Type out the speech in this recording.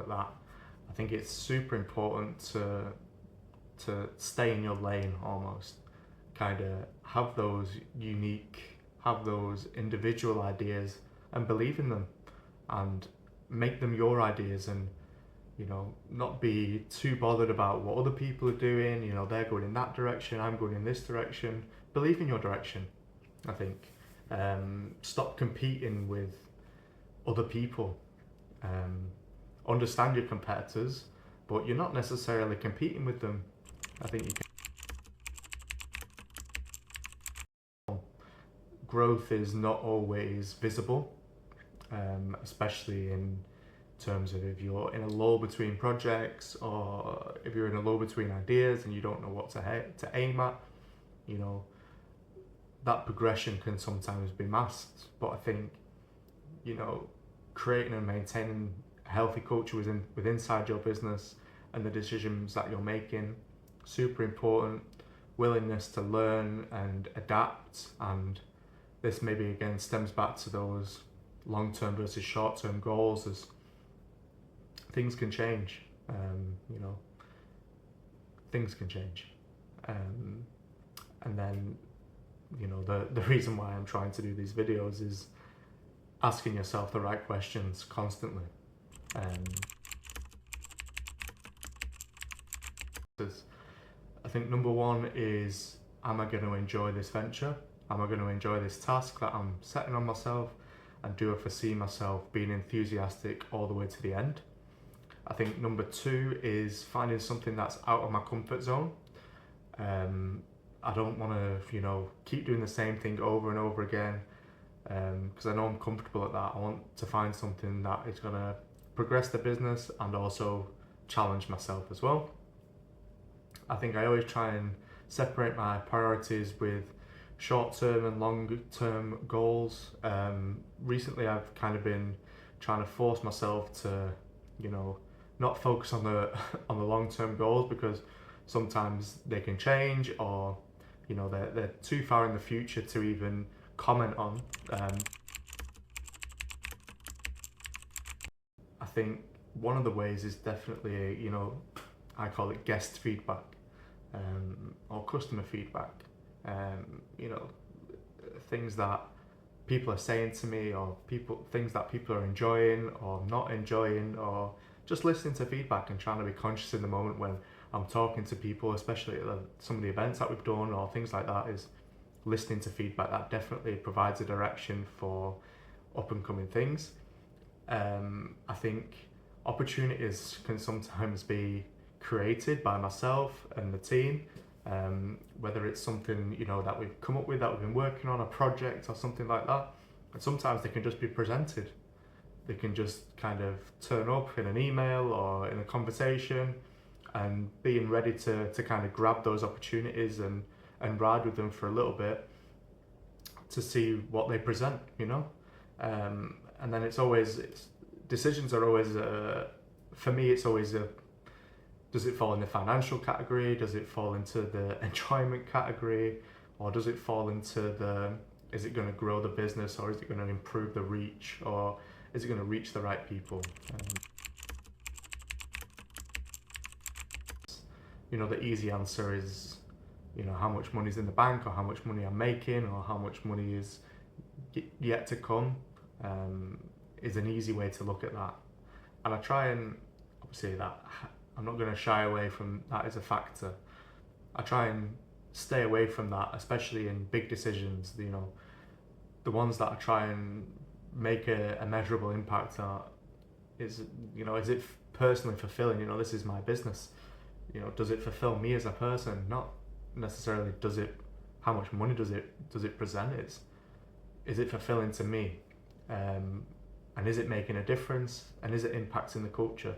at that. I think it's super important to stay in your lane almost, kind of have those individual ideas and believe in them and make them your ideas, and not be too bothered about what other people are doing. They're going in that direction, I'm going in this direction. Believe in your direction, I think. Stop competing with other people. Understand your competitors, but you're not necessarily competing with them. I think you can. Growth is not always visible, especially in terms of if you're in a lull between projects, or if you're in a lull between ideas and you don't know what to aim at. That progression can sometimes be masked. But I think creating and maintaining a healthy culture within inside your business and the decisions that you're making, super important. Willingness to learn and adapt, and this maybe again stems back to those long-term versus short-term goals, as things can change. Things can change, and then the reason why I'm trying to do these videos is asking yourself the right questions constantly. I think number one is, am I going to enjoy this venture? Am I going to enjoy this task that I'm setting on myself? And do I foresee myself being enthusiastic all the way to the end? I think number two is finding something that's out of my comfort zone. I don't want to, keep doing the same thing over and over again, because I know I'm comfortable at that. I want to find something that is going to progress the business and also challenge myself as well. I think I always try and separate my priorities with short-term and long-term goals. Recently I've kind of been trying to force myself to, not focus on the long-term goals, because sometimes they can change, or they're too far in the future to even comment on. I think one of the ways is definitely, I call it guest feedback, or customer feedback. Things that people are saying to me, or things that people are enjoying or not enjoying, or just listening to feedback and trying to be conscious in the moment when I'm talking to people, especially at some of the events that we've done or things like that, is listening to feedback. That definitely provides a direction for up and coming things. I think opportunities can sometimes be created by myself and the team, whether it's something that we've come up with, that we've been working on, a project or something like that. And sometimes they can just be presented. They can just kind of turn up in an email or in a conversation, and being ready to kind of grab those opportunities and ride with them for a little bit to see what they present, and then decisions are always, for me, it's always does it fall in the financial category? Does it fall into the enjoyment category? Or does it fall into is it going to grow the business, or is it going to improve the reach, or is it going to reach the right people? The easy answer is, how much money's in the bank, or how much money I'm making, or how much money is yet to come, is an easy way to look at that. And I try and, obviously, that I'm not going to shy away from that as a factor. I try and stay away from that, especially in big decisions. The ones that I try and make a measurable impact are, is it personally fulfilling? This is my business. Does it fulfill me as a person? Not necessarily how much money does it present? Is it fulfilling to me? And is it making a difference? And is it impacting the culture?